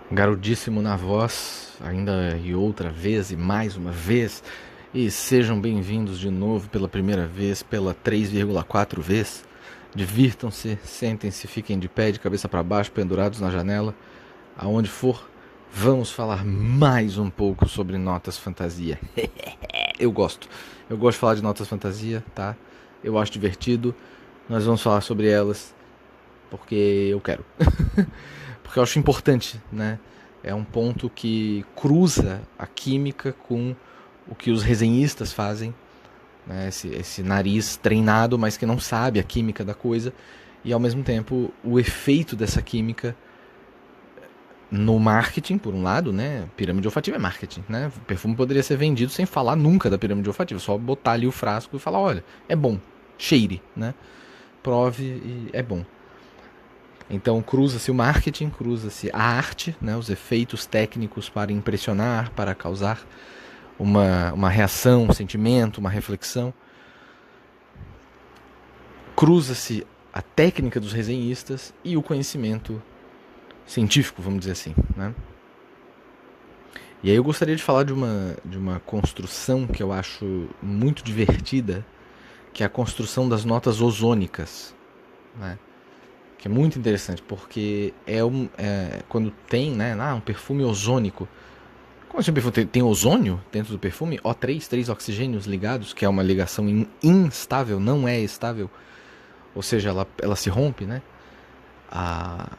Garudíssimo na voz, ainda e outra vez, e mais uma vez, e sejam bem-vindos de novo pela primeira vez, pela 3,4 vez. Divirtam-se, sentem-se, fiquem de pé, de cabeça para baixo, pendurados na janela, aonde for. Vamos falar mais um pouco sobre notas fantasia. Eu gosto de falar de notas fantasia, tá? Eu acho divertido. Nós vamos falar sobre elas porque eu quero. Porque eu acho importante, né? É um ponto que cruza a química com o que os resenhistas fazem, né? Esse nariz treinado, mas que não sabe a química da coisa, e ao mesmo tempo o efeito dessa química no marketing, por um lado, né? Pirâmide olfativa é marketing, né? O perfume poderia ser vendido sem falar nunca da pirâmide olfativa, só botar ali o frasco e falar, olha, é bom, cheire, né? Prove e é bom. Então cruza-se o marketing, cruza-se a arte, né, os efeitos técnicos para impressionar, para causar uma reação, um sentimento, uma reflexão. Cruza-se a técnica dos resenhistas e o conhecimento científico, vamos dizer assim, né? E aí eu gostaria de falar de uma construção que eu acho muito divertida, que é a construção das notas ozônicas, né? Que é muito interessante, porque quando tem, né, um perfume ozônico. Como assim um perfume? Tem ozônio dentro do perfume? O3, três oxigênios ligados, que é uma ligação instável, não é estável. Ou seja, ela se rompe, né? Ah,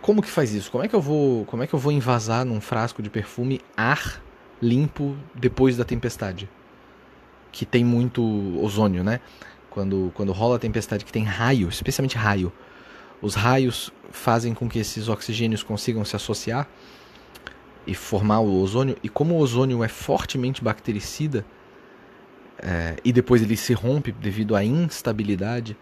como que faz isso? Como é que eu vou envasar num frasco de perfume ar limpo depois da tempestade? Que tem muito ozônio, né? Quando rola a tempestade que tem raio, especialmente raio. Os raios fazem com que esses oxigênios consigam se associar e formar o ozônio. E como o ozônio é fortemente bactericida, e depois ele se rompe devido à instabilidade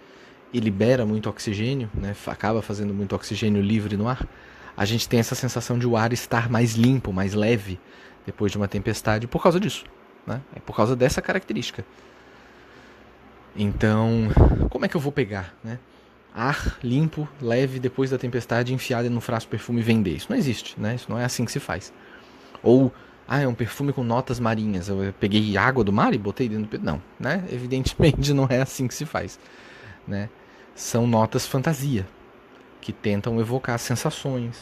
e libera muito oxigênio, né, acaba fazendo muito oxigênio livre no ar, a gente tem essa sensação de o ar estar mais limpo, mais leve depois de uma tempestade por causa disso, né? É por causa dessa característica. Então, como é que eu vou pegar, né? Ar limpo, leve, depois da tempestade, enfiado no frasco de perfume e vender. Isso não existe, né? Isso não é assim que se faz. Ou, é um perfume com notas marinhas. Eu peguei água do mar e botei dentro do perfume. Não, né? Evidentemente não é assim que se faz, né? São notas fantasia, que tentam evocar sensações,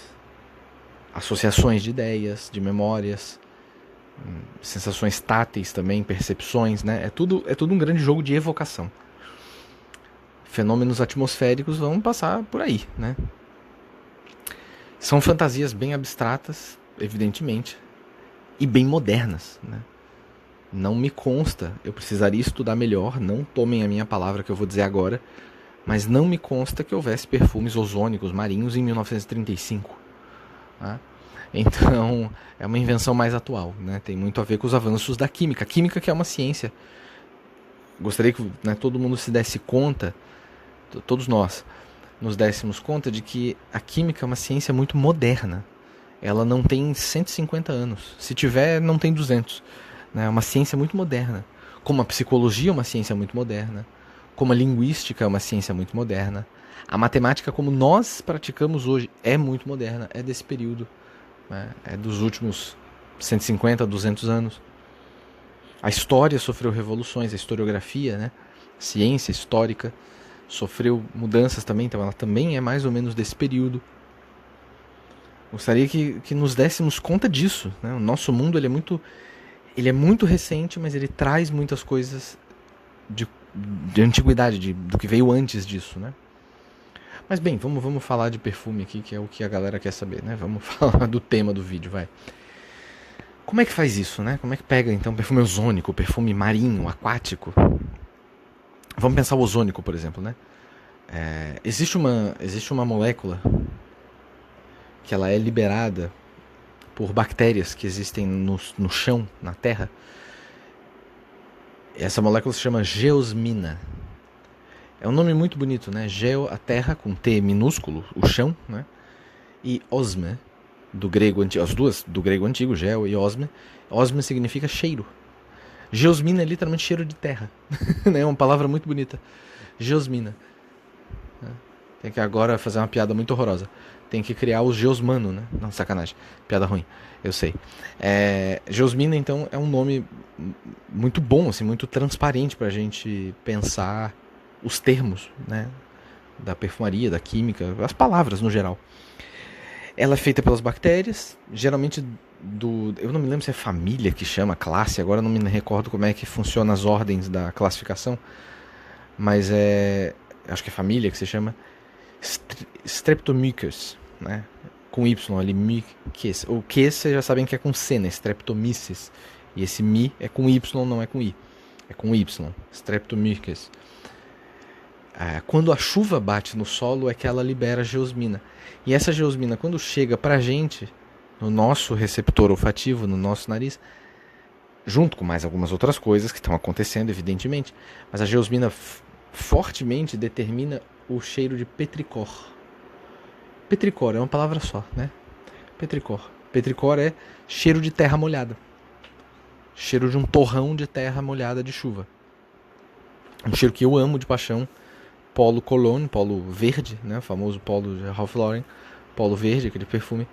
associações de ideias, de memórias, sensações táteis também, percepções, né? É tudo um grande jogo de evocação. Fenômenos atmosféricos vão passar por aí, né? São fantasias bem abstratas, evidentemente, e bem modernas, né? Não me consta, eu precisaria estudar melhor, não tomem a minha palavra que eu vou dizer agora, mas não me consta que houvesse perfumes ozônicos marinhos em 1935. Tá? Então, é uma invenção mais atual, né? Tem muito a ver com os avanços da química. A química que é uma ciência. Gostaria que, né, todo mundo se desse conta, todos nós nos dessemos conta de que a química é uma ciência muito moderna. Ela não tem 150 anos. Se tiver, não tem 200. É uma ciência muito moderna. Como a psicologia é uma ciência muito moderna. Como a linguística é uma ciência muito moderna. A matemática, como nós praticamos hoje, é muito moderna. É desse período. Né? É dos últimos 150, 200 anos. A história sofreu revoluções. A historiografia, né? Ciência histórica, sofreu mudanças também, então ela também é mais ou menos desse período. Gostaria que nos dessemos conta disso, né? O nosso mundo ele é muito recente, mas ele traz muitas coisas de antiguidade, do que veio antes disso, né? Mas bem, vamos falar de perfume aqui, que é o que a galera quer saber, né? Vamos falar do tema do vídeo, vai. Como é que faz isso, né? Como é que pega, então, perfume ozônico, perfume marinho, aquático? Vamos pensar o ozônico, por exemplo, né? Existe uma molécula que ela é liberada por bactérias que existem no chão, na terra. Essa molécula se chama geosmina. É um nome muito bonito, né? Geo, a terra, com T minúsculo, o chão, né? E osme, do grego antigo, as duas do grego antigo, geo e osme. Osme significa cheiro. Geosmina é literalmente cheiro de terra. É uma palavra muito bonita. Geosmina. Tem que agora fazer uma piada muito horrorosa. tem que criar os geosmano, né? Não, sacanagem, piada ruim, eu sei. Geosmina, então, é um nome muito bom, assim, muito transparente pra gente pensar os termos, né? Da perfumaria, da química, as palavras no geral. Ela é feita pelas bactérias, geralmente eu não me lembro se é família que chama, classe, agora não me recordo como é que funciona as ordens da classificação, mas acho que é família que se chama Streptomyces, né? Com Y ali, myces. O que vocês já sabem que é com C, né? Streptomyces. E esse mi é com Y, não é com I. É com Y. Streptomyces. Quando a chuva bate no solo é que ela libera geosmina. E essa geosmina, quando chega pra gente, no nosso receptor olfativo, no nosso nariz, junto com mais algumas outras coisas que estão acontecendo, evidentemente, mas a geosmina fortemente determina o cheiro de petricor. Petricor é uma palavra só, né? Petricor. Petricor é cheiro de terra molhada. Cheiro de um torrão de terra molhada de chuva. Um cheiro que eu amo de paixão. Polo Cologne, polo verde, né? O famoso polo de Ralph Lauren. Polo verde, aquele perfume.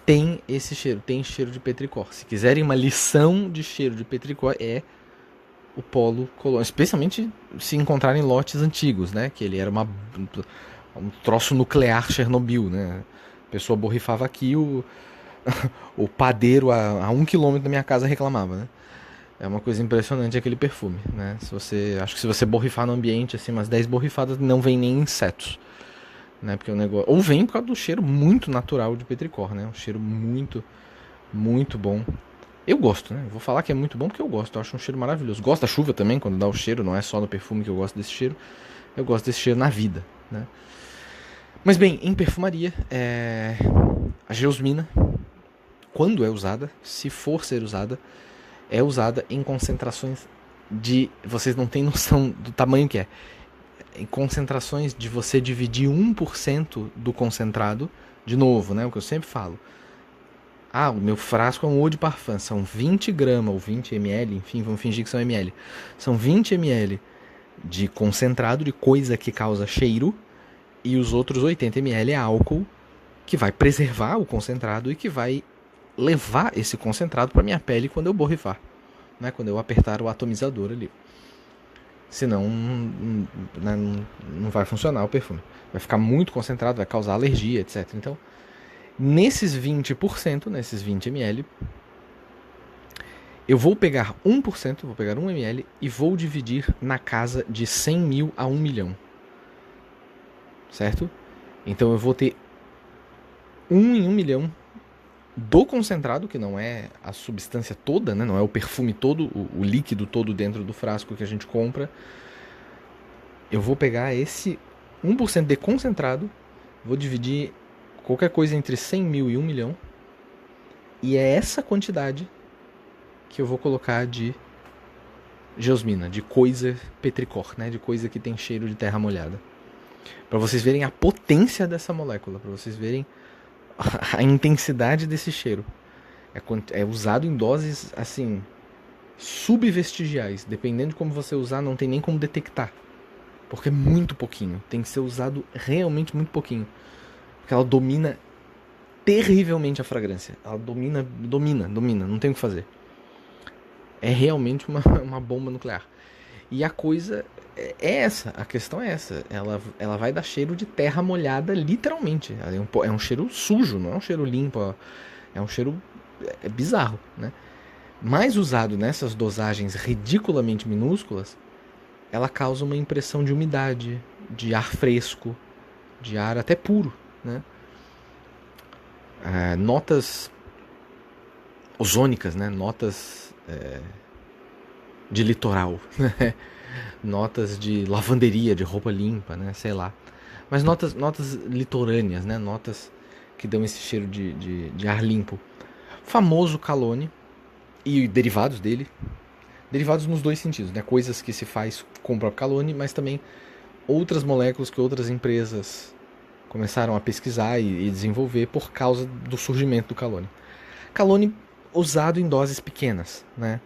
Tem esse cheiro, tem cheiro de petricor. Se quiserem uma lição de cheiro de petricor, é o Polo Cologne. Especialmente se encontrarem lotes antigos, né? Que ele era um troço nuclear Chernobyl, né? A pessoa borrifava aqui, o padeiro a 1 quilômetro da minha casa reclamava, né? É uma coisa impressionante aquele perfume, né? Acho que se você borrifar no ambiente, assim, umas 10 borrifadas, não vem nem insetos, né? Porque o negócio... Ou vem por causa do cheiro muito natural de petricor, né? Um cheiro muito, muito bom. Eu gosto, né? Vou falar que é muito bom porque eu gosto. Eu acho um cheiro maravilhoso. Gosto da chuva também, quando dá o cheiro. Não é só no perfume que eu gosto desse cheiro. Eu gosto desse cheiro na vida, né? Mas bem, em perfumaria, a geosmina, quando é usada, se for ser usada, é usada em concentrações de... Vocês não têm noção do tamanho que é. Em concentrações de você dividir 1% do concentrado, de novo, né? O que eu sempre falo. O meu frasco é um eau de parfum, são 20 gramas ou 20 ml, enfim, vamos fingir que são ml. São 20 ml de concentrado de coisa que causa cheiro e os outros 80 ml é álcool que vai preservar o concentrado e que vai levar esse concentrado para minha pele quando eu borrifar, né? Quando eu apertar o atomizador ali. Senão não vai funcionar o perfume. Vai ficar muito concentrado, vai causar alergia, etc. Então, nesses 20%, nesses 20 ml, eu vou pegar 1%, vou pegar 1 ml e vou dividir na casa de 100 mil a 1 milhão. Certo? Então eu vou ter 1 em 1 milhão do concentrado, que não é a substância toda, né? Não é o perfume todo, o líquido todo dentro do frasco que a gente compra. Eu vou pegar esse 1% de concentrado, vou dividir qualquer coisa entre 100 mil e 1 milhão, e é essa quantidade que eu vou colocar de geosmina, de coisa petricor, né? De coisa que tem cheiro de terra molhada. Para vocês verem a potência dessa molécula, para vocês verem a intensidade desse cheiro. É usado em doses, assim, subvestigiais. Dependendo de como você usar, não tem nem como detectar. Porque é muito pouquinho. Tem que ser usado realmente muito pouquinho. Porque ela domina terrivelmente a fragrância. Ela domina. Não tem o que fazer. É realmente uma bomba nuclear. E a coisa é essa, a questão é essa. Ela vai dar cheiro de terra molhada, literalmente. É um cheiro sujo, não é um cheiro limpo. É um cheiro bizarro, né? Mais usado nessas dosagens ridiculamente minúsculas, ela causa uma impressão de umidade, de ar fresco, de ar até puro, né? Notas ozônicas, né? Notas de litoral, né? Notas de lavanderia, de roupa limpa, né? Sei lá. Mas notas litorâneas, né? Notas que dão esse cheiro de ar limpo. Famoso Cologne e derivados dele. Derivados nos dois sentidos, né? Coisas que se faz com o próprio Cologne, mas também outras moléculas que outras empresas começaram a pesquisar e desenvolver por causa do surgimento do Cologne. Cologne usado em doses pequenas, né?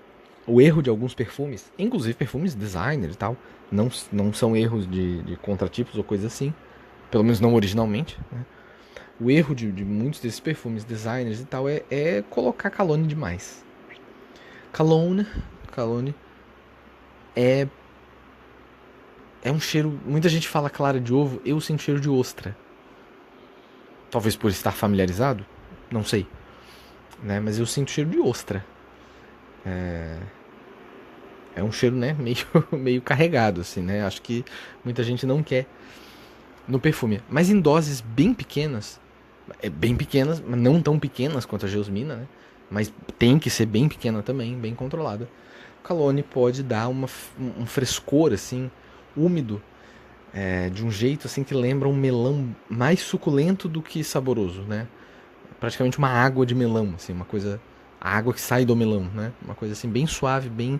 O erro de alguns perfumes, inclusive perfumes designer e tal, não são erros de contratipos ou coisa assim, pelo menos não originalmente, né? O erro de muitos desses perfumes, designers e tal, é colocar cologne demais. Cologne é um cheiro... Muita gente fala clara de ovo, eu sinto cheiro de ostra. Talvez por estar familiarizado, não sei. Né? Mas eu sinto cheiro de ostra. É um cheiro, né, meio carregado, assim, né? Acho que muita gente não quer no perfume. Mas em doses bem pequenas, mas não tão pequenas quanto a geosmina, né? Mas tem que ser bem pequena também, bem controlada. O cologne pode dar um frescor, assim, úmido, de um jeito assim que lembra um melão mais suculento do que saboroso, né? Praticamente uma água de melão, assim, uma coisa... A água que sai do melão, né? Uma coisa assim bem suave, bem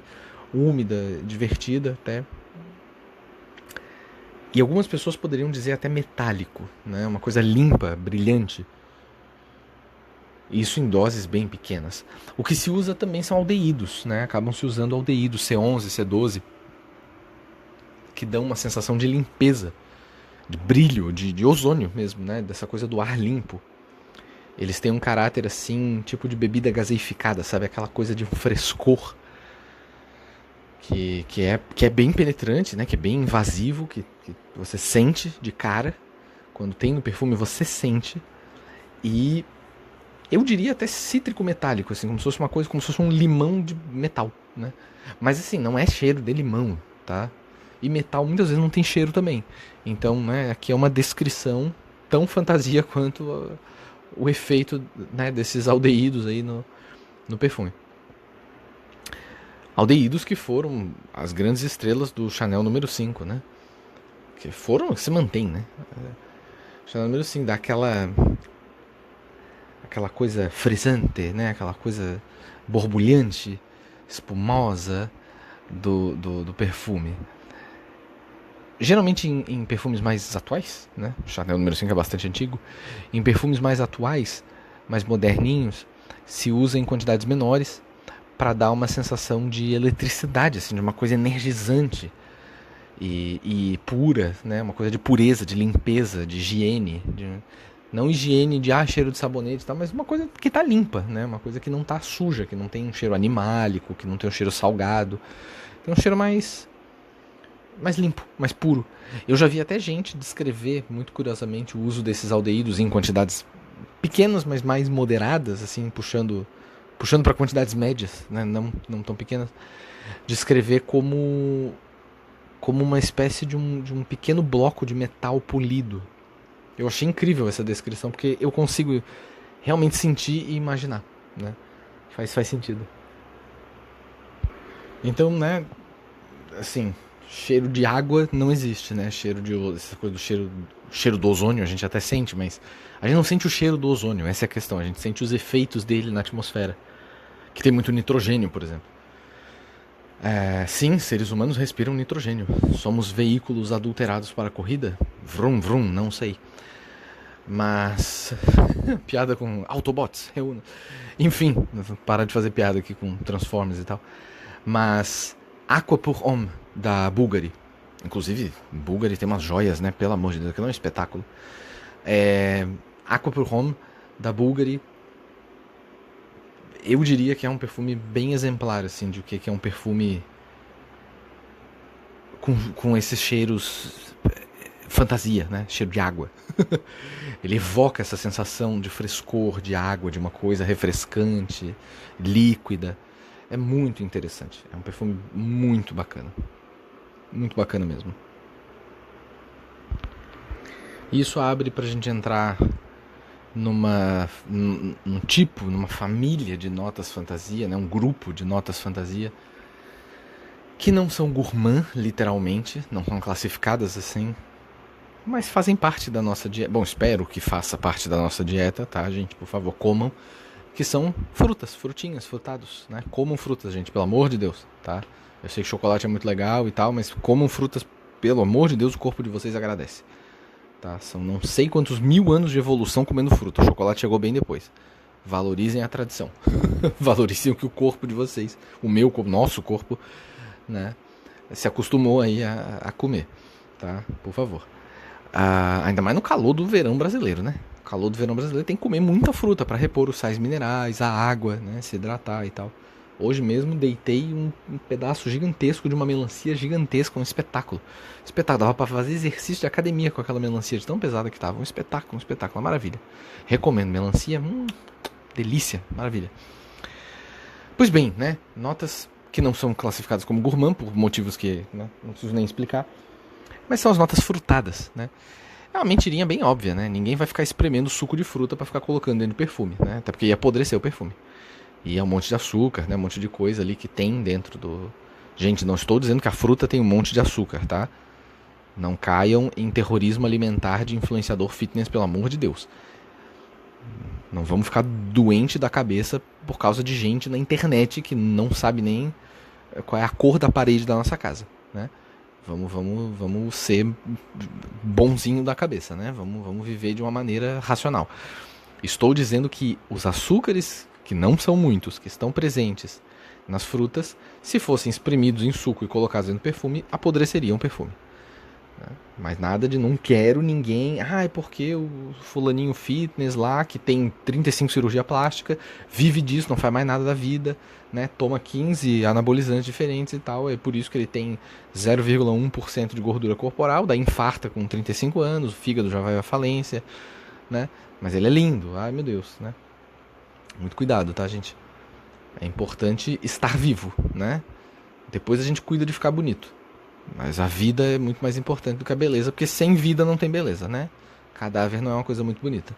úmida, divertida até. E algumas pessoas poderiam dizer até metálico, né? Uma coisa limpa, brilhante. Isso em doses bem pequenas. O que se usa também são aldeídos, né? Acabam se usando aldeídos C11, C12, que dão uma sensação de limpeza, de brilho, de ozônio mesmo, né? Dessa coisa do ar limpo. Eles têm um caráter assim, tipo de bebida gaseificada, sabe? Aquela coisa de um frescor que é bem penetrante, né? Que é bem invasivo, que você sente de cara. Quando tem no perfume, você sente. E eu diria até cítrico metálico, assim, como se fosse uma coisa, como se fosse um limão de metal, né? Mas assim, não é cheiro de limão, tá? E metal muitas vezes não tem cheiro também. Então, né, aqui é uma descrição tão fantasia quanto o efeito, né, desses aldeídos aí no perfume. Aldeídos que foram as grandes estrelas do Chanel número 5, né? Que se mantém, né? O Chanel número 5 dá aquela coisa frisante, né? Aquela coisa borbulhante, espumosa do perfume. Geralmente em perfumes mais atuais, né? O Chanel número 5 é bastante antigo. Em perfumes mais atuais, mais moderninhos, se usa em quantidades menores para dar uma sensação de eletricidade, assim, de uma coisa energizante e pura, né? Uma coisa de pureza, de limpeza, de higiene, não higiene de cheiro de sabonete e tal, mas uma coisa que tá limpa, né? Uma coisa que não tá suja, que não tem um cheiro animálico, que não tem um cheiro salgado. Tem um cheiro mais limpo, mais puro. Eu já vi até gente descrever, muito curiosamente, o uso desses aldeídos em quantidades pequenas, mas mais moderadas, assim, puxando para quantidades médias, né? Não tão pequenas, descrever como uma espécie de um pequeno bloco de metal polido. Eu achei incrível essa descrição, porque eu consigo realmente sentir e imaginar, né? Faz sentido. Então, né, assim, cheiro de água não existe, né? Essa coisa do cheiro do ozônio a gente até sente, mas a gente não sente o cheiro do ozônio, essa é a questão. A gente sente os efeitos dele na atmosfera, que tem muito nitrogênio, por exemplo. Sim, seres humanos respiram nitrogênio. Somos veículos adulterados para a corrida? Vrum, vrum, não sei. Mas... piada com Autobots. Enfim, para de fazer piada aqui com Transformers e tal. Mas... Aqua pour Homme, da Bulgari. Inclusive, Bulgari tem umas joias, né? Pelo amor de Deus, que não é um espetáculo. Aqua pour Homme, da Bulgari. Eu diria que é um perfume bem exemplar, assim, de o que é um perfume com esses cheiros fantasia, né? Cheiro de água. Ele evoca essa sensação de frescor, de água, de uma coisa refrescante, líquida. É muito interessante. É um perfume muito bacana. Muito bacana mesmo. E isso abre pra gente entrar numa família de notas fantasia, né? Um grupo de notas fantasia que não são gourmand, literalmente, não são classificadas assim, mas fazem parte da nossa dieta. Bom, espero que faça parte da nossa dieta, tá, gente? Por favor, comam. Que são frutas, frutinhas, frutados, né? Comam frutas, gente, pelo amor de Deus, tá? Eu sei que chocolate é muito legal e tal, mas comam frutas, pelo amor de Deus, o corpo de vocês agradece. Tá? São não sei quantos 1000 anos de evolução comendo fruta. O chocolate chegou bem depois. Valorizem a tradição. Valorizem o que o corpo de vocês, nosso corpo, né, se acostumou aí a comer, tá? Por favor. Ainda mais no calor do verão brasileiro, né? O calor do verão brasileiro tem que comer muita fruta para repor os sais minerais, a água, né, se hidratar e tal. Hoje mesmo deitei um pedaço gigantesco de uma melancia gigantesca, um espetáculo. Espetáculo, dava pra fazer exercício de academia com aquela melancia de tão pesada que tava. Um espetáculo, uma maravilha. Recomendo, melancia, delícia, maravilha. Pois bem, né, notas que não são classificadas como gourmand, por motivos que, né, não preciso nem explicar, mas são as notas frutadas, né. É uma mentirinha bem óbvia, né, ninguém vai ficar espremendo suco de fruta pra ficar colocando dentro do perfume, né, até porque ia apodrecer o perfume. E é um monte de açúcar, né? Um monte de coisa ali que tem dentro do... Gente, não estou dizendo que a fruta tem um monte de açúcar, tá? Não caiam em terrorismo alimentar de influenciador fitness, pelo amor de Deus. Não vamos ficar doente da cabeça por causa de gente na internet que não sabe nem qual é a cor da parede da nossa casa, né? Vamos ser bonzinho da cabeça, né? Vamos viver de uma maneira racional. Estou dizendo que os açúcares, que não são muitos, que estão presentes nas frutas, se fossem espremidos em suco e colocados dentro do perfume, apodreceriam o perfume. Mas nada de não quero ninguém... é porque o fulaninho fitness lá, que tem 35 cirurgia plástica, vive disso, não faz mais nada da vida, né? Toma 15 anabolizantes diferentes e tal, é por isso que ele tem 0,1% de gordura corporal, daí infarta com 35 anos, o fígado já vai à falência, né? Mas ele é lindo, ai meu Deus, né? Muito cuidado, tá, gente? É importante estar vivo, né? Depois a gente cuida de ficar bonito. Mas a vida é muito mais importante do que a beleza, porque sem vida não tem beleza, né? Cadáver não é uma coisa muito bonita.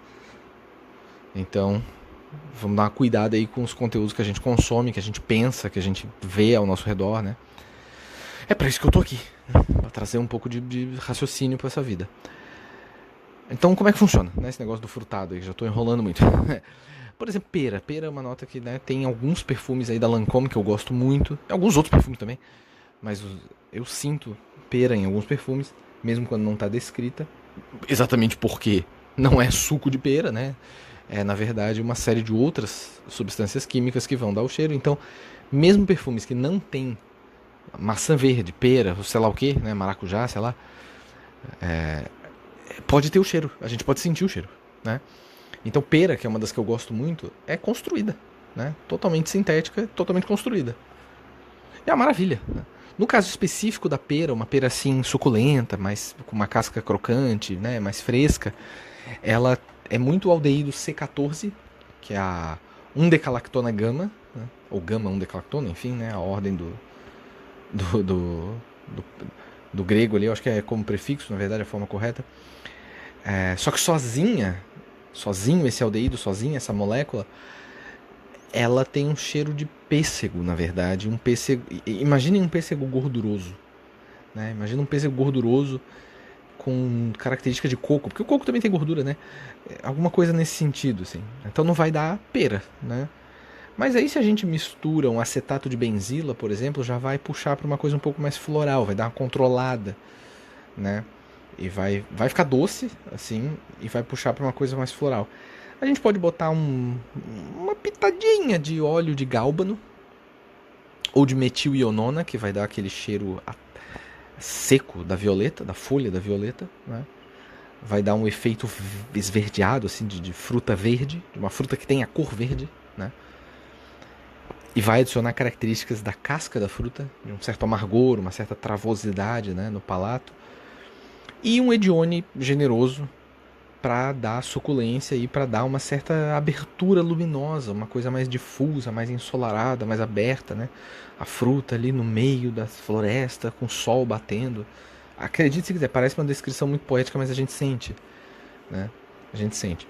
Então, vamos dar uma cuidada aí com os conteúdos que a gente consome, que a gente pensa, que a gente vê ao nosso redor, né? É pra isso que eu tô aqui, né? Pra trazer um pouco de raciocínio pra essa vida. Então, como é que funciona, né, esse negócio do frutado aí? Já tô enrolando muito. Por exemplo, pera. Pera é uma nota que, né, tem alguns perfumes aí da Lancôme que eu gosto muito. Alguns outros perfumes também. Mas eu sinto pera em alguns perfumes, mesmo quando não está descrita. Exatamente porque não é suco de pera, né? É, na verdade, uma série de outras substâncias químicas que vão dar o cheiro. Então, mesmo perfumes que não tem maçã verde, pera, sei lá o que, né, maracujá, sei lá, pode ter o cheiro. A gente pode sentir o cheiro, né? Então, pera, que é uma das que eu gosto muito, é construída, né? Totalmente sintética, totalmente construída. É uma maravilha, né? No caso específico da pera, uma pera assim suculenta, mais com uma casca crocante, né, mais fresca, ela é muito aldeído C14, que é a 1-decalactona gama, né, ou gama 1-decalactona, enfim, né, a ordem do grego ali, eu acho que é como prefixo, na verdade, a forma correta. Só que sozinho esse aldeído, sozinha essa molécula, ela tem um cheiro de pêssego, na verdade. Um pêssego. Imaginem um pêssego gorduroso, né? Imagina um pêssego gorduroso com característica de coco, porque o coco também tem gordura, né? Alguma coisa nesse sentido, assim. Então não vai dar pera, né? Mas aí se a gente mistura um acetato de benzila, por exemplo, já vai puxar para uma coisa um pouco mais floral, vai dar uma controlada, né? E vai ficar doce, assim, e vai puxar para uma coisa mais floral. A gente pode botar uma pitadinha de óleo de gálbano ou de metilionona, que vai dar aquele cheiro seco da violeta, da folha da violeta, né? Vai dar um efeito esverdeado, assim, de fruta verde, de uma fruta que tem a cor verde, né? E vai adicionar características da casca da fruta, de um certo amargor, uma certa travosidade, né, no palato. E um edione generoso, para dar suculência e para dar uma certa abertura luminosa, uma coisa mais difusa, mais ensolarada, mais aberta, né? A fruta ali no meio da floresta, com o sol batendo. Acredite se quiser, parece uma descrição muito poética, mas a gente sente, né? A gente sente.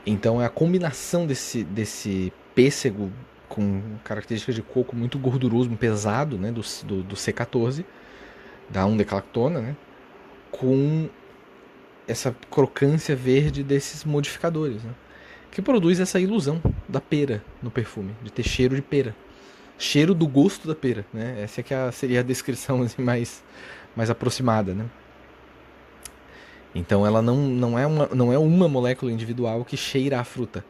Então é a combinação desse pêssego com características de coco muito gorduroso, pesado, né? Do C14, da 1-decalactona, né? Com essa crocância verde desses modificadores, né? Que produz essa ilusão da pera no perfume, de ter cheiro de pera, cheiro do gosto da pera, né? Essa é que seria a descrição assim, mais aproximada, né? Então ela não é uma molécula individual que cheira a fruta,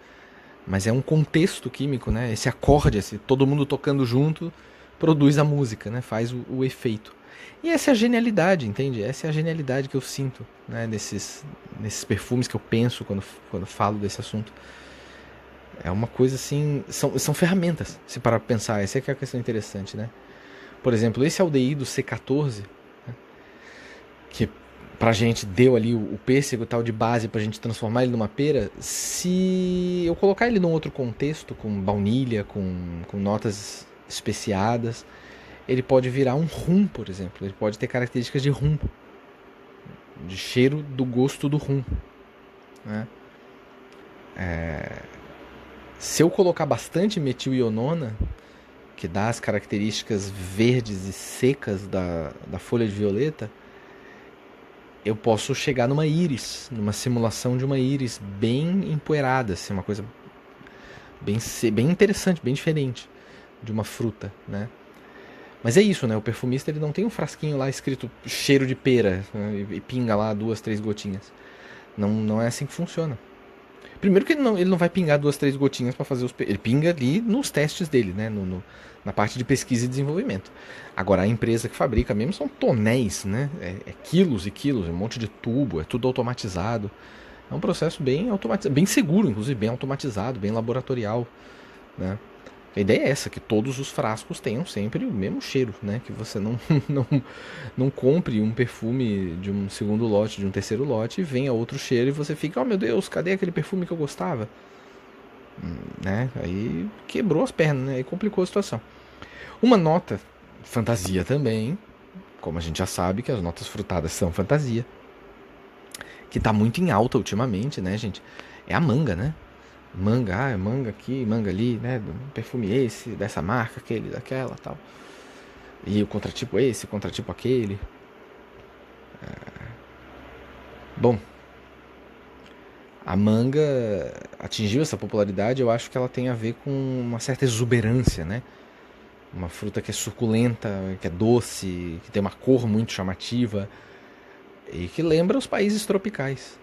mas é um contexto químico, né? Esse acorde, todo mundo tocando junto, produz a música, né? Faz o efeito. E essa é a genialidade, entende? Essa é a genialidade que eu sinto, né, nesses perfumes que eu penso quando falo desse assunto. É uma coisa assim, são ferramentas, se parar pra pensar, essa é que é a questão interessante, né? Por exemplo, esse aldeído C14, né, que pra gente deu ali o pêssego tal de base pra gente transformar ele numa pera, se eu colocar ele num outro contexto, com baunilha, com notas especiadas, ele pode virar um rum, por exemplo. Ele pode ter características de rum, de cheiro do gosto do rum, né? Se eu colocar bastante metilionona, que dá as características verdes e secas da folha de violeta, eu posso chegar numa íris, numa simulação de uma íris bem empoeirada, assim, uma coisa bem interessante, bem diferente de uma fruta, né? Mas é isso, né? O perfumista ele não tem um frasquinho lá escrito cheiro de pera, né? E pinga lá 2, 3 gotinhas. Não é assim que funciona. Primeiro que ele não vai pingar 2, 3 gotinhas para fazer ele pinga ali nos testes dele, né? Na parte de pesquisa e desenvolvimento. Agora a empresa que fabrica mesmo são tonéis, né? É quilos e quilos, um monte de tubo, é tudo automatizado. É um processo bem automatizado, bem seguro, inclusive bem automatizado, bem laboratorial, né? A ideia é essa, que todos os frascos tenham sempre o mesmo cheiro, né? Que você não, não compre um perfume de um segundo lote, de um terceiro lote, e venha outro cheiro e você fica, oh meu Deus, cadê aquele perfume que eu gostava? Né? Aí quebrou as pernas, né? Aí complicou a situação. Uma nota fantasia também, como a gente já sabe que as notas frutadas são fantasia, que tá muito em alta ultimamente, né, gente? É a manga, né? Manga, manga aqui, manga ali, né? Perfume esse, dessa marca, aquele, daquela, tal. E o contratipo esse, o contratipo aquele. Bom, a manga atingiu essa popularidade, eu acho que ela tem a ver com uma certa exuberância, né? Uma fruta que é suculenta, que é doce, que tem uma cor muito chamativa e que lembra os países tropicais.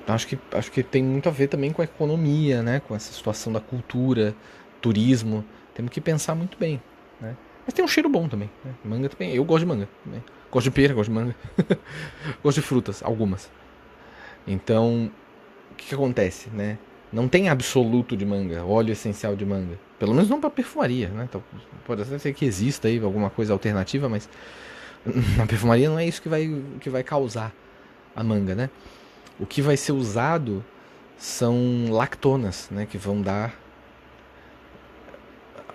Então acho que tem muito a ver também com a economia, né? Com essa situação da cultura, turismo. Temos que pensar muito bem, né? Mas tem um cheiro bom também, né? Manga também. Eu gosto de manga também. Gosto de pera, gosto de manga. Gosto de frutas, algumas. Então, o que acontece, né? Não tem absoluto de manga, óleo essencial de manga. Pelo menos não para perfumaria, né? Então, pode até ser que exista aí alguma coisa alternativa, mas na perfumaria não é isso que vai causar a manga, né? O que vai ser usado são lactonas, né, que vão dar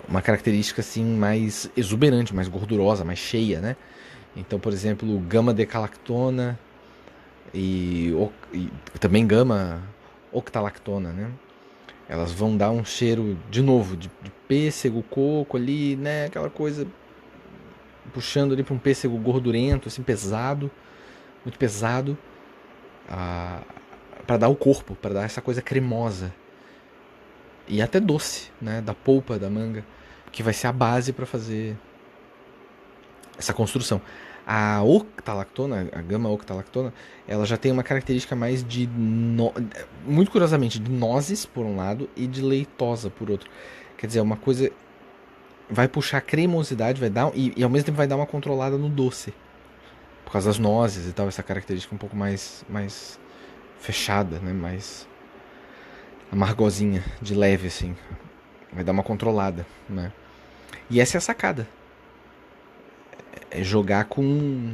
uma característica assim mais exuberante, mais gordurosa, mais cheia, né? Então, por exemplo, gama-decalactona e também gama-octalactona, né? Elas vão dar um cheiro, de novo, de pêssego, coco ali, né? Aquela coisa puxando ali para um pêssego gordurento, assim, pesado, muito pesado. Para dar o corpo, para dar essa coisa cremosa e até doce, né, da polpa da manga, que vai ser a base para fazer essa construção. A octalactona, a gama octalactona, ela já tem uma característica mais muito curiosamente, de nozes por um lado e de leitosa por outro. Quer dizer, uma coisa vai puxar a cremosidade, vai dar e ao mesmo tempo vai dar uma controlada no doce. Por causa das nozes e tal, essa característica um pouco mais fechada, né? Mais amargosinha, de leve, assim. Vai dar uma controlada, né? E essa é a sacada. É jogar com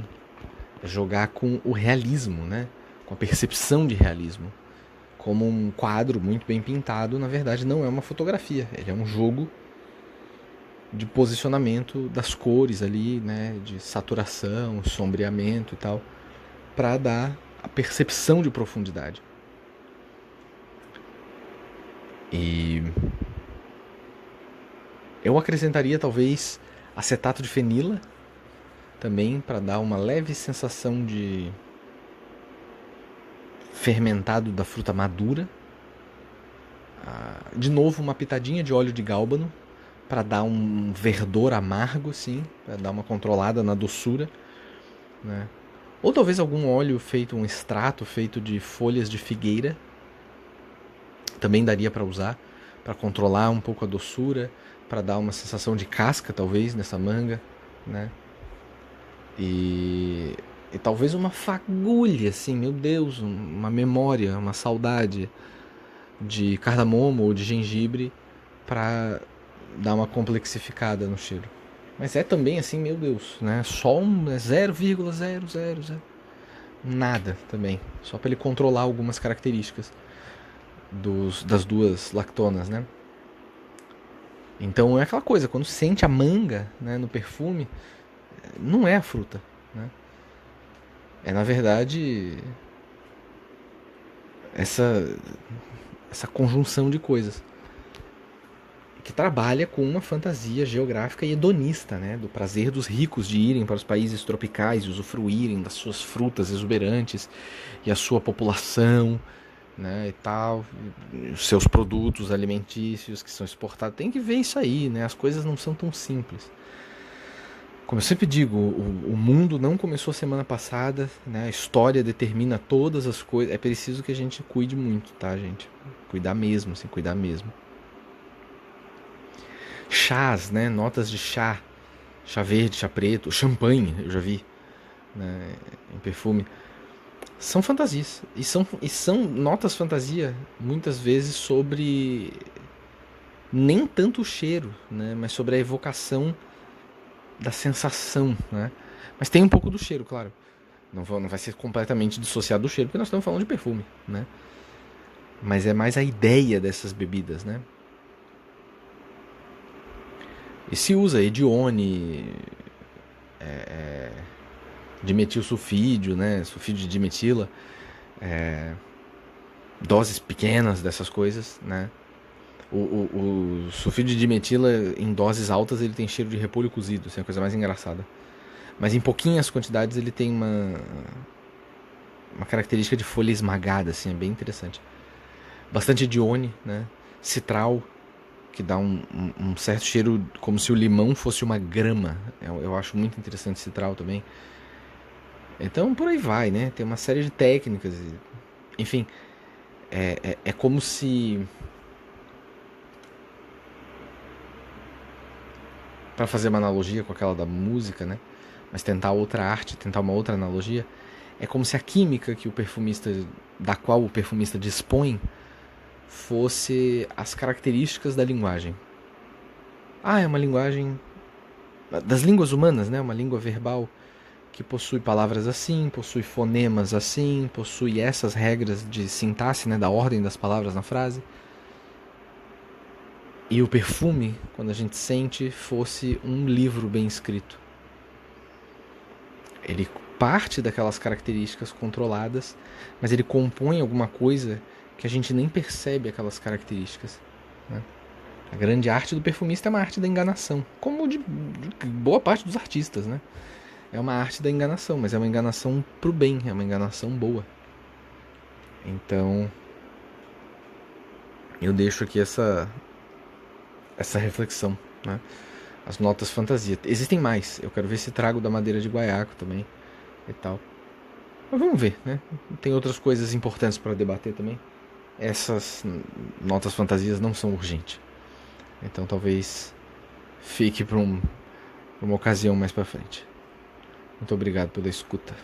o realismo, né? Com a percepção de realismo. Como um quadro muito bem pintado, na verdade, não é uma fotografia. Ele é um jogo de posicionamento das cores ali, né? De saturação, sombreamento e tal. Para dar a percepção de profundidade. E eu acrescentaria talvez acetato de fenila também para dar uma leve sensação de fermentado da fruta madura. De novo uma pitadinha de óleo de gálbano para dar um verdor amargo, sim, para dar uma controlada na doçura, né? Ou talvez algum óleo feito, um extrato feito de folhas de figueira, também daria para usar, para controlar um pouco a doçura, para dar uma sensação de casca talvez nessa manga, né? E talvez uma fagulha, assim, meu Deus, uma memória, uma saudade de cardamomo ou de gengibre pra dar uma complexificada no cheiro. Mas é também assim, meu Deus, né? Só um 0,000 nada também, só para ele controlar algumas características das duas lactonas, né? Então é aquela coisa, quando sente a manga, né, no perfume, não é a fruta, né? É na verdade essa conjunção de coisas que trabalha com uma fantasia geográfica e hedonista, né, do prazer dos ricos de irem para os países tropicais e usufruírem das suas frutas exuberantes e a sua população, né, e tal, e os seus produtos alimentícios que são exportados. Tem que ver isso aí, né? As coisas não são tão simples. Como eu sempre digo, o mundo não começou semana passada, né? A história determina todas as coisas. É preciso que a gente cuide muito, tá, gente? Cuidar mesmo, assim, cuidar mesmo. Chás, né? Notas de chá. Chá verde, chá preto, champanhe, eu já vi, né, em perfume. São fantasias. E são notas fantasia, muitas vezes, sobre nem tanto o cheiro, né? Mas sobre a evocação da sensação, né? Mas tem um pouco do cheiro, claro. Não vai ser completamente dissociado do cheiro, porque nós estamos falando de perfume, né? Mas é mais a ideia dessas bebidas, né? E se usa edione, dimetilsulfídio, né? Sulfídeo de dimetila, doses pequenas dessas coisas, né? O sulfídeo de dimetila em doses altas ele tem cheiro de repolho cozido, assim, é a coisa mais engraçada. Mas em pouquinhas quantidades ele tem uma característica de folha esmagada, assim, é bem interessante. Bastante edione, né? Citral, que dá um certo cheiro como se o limão fosse uma grama. Eu acho muito interessante citral também. Então por aí vai, né? Tem uma série de técnicas. Enfim, é como se... Para fazer uma analogia com aquela da música, né? Mas tentar outra arte, tentar uma outra analogia, é como se a química que o perfumista, da qual o perfumista dispõe, fosse as características da linguagem. É uma linguagem das línguas humanas, né? Uma língua verbal que possui palavras assim, possui fonemas assim, possui essas regras de sintaxe, né? Da ordem das palavras na frase. E o perfume, quando a gente sente, fosse um livro bem escrito. Ele parte daquelas características controladas, mas ele compõe alguma coisa que a gente nem percebe aquelas características, né? A grande arte do perfumista é uma arte da enganação, como de boa parte dos artistas, né? É uma arte da enganação, mas é uma enganação pro bem, é uma enganação boa. Então, eu deixo aqui essa reflexão, né? As notas fantasia. Existem mais. Eu quero ver se trago da madeira de guaiaco também e tal. Mas vamos ver, né? Tem outras coisas importantes para debater também. Essas notas fantasias não são urgentes. Então talvez fique para uma ocasião mais para frente. Muito obrigado pela escuta.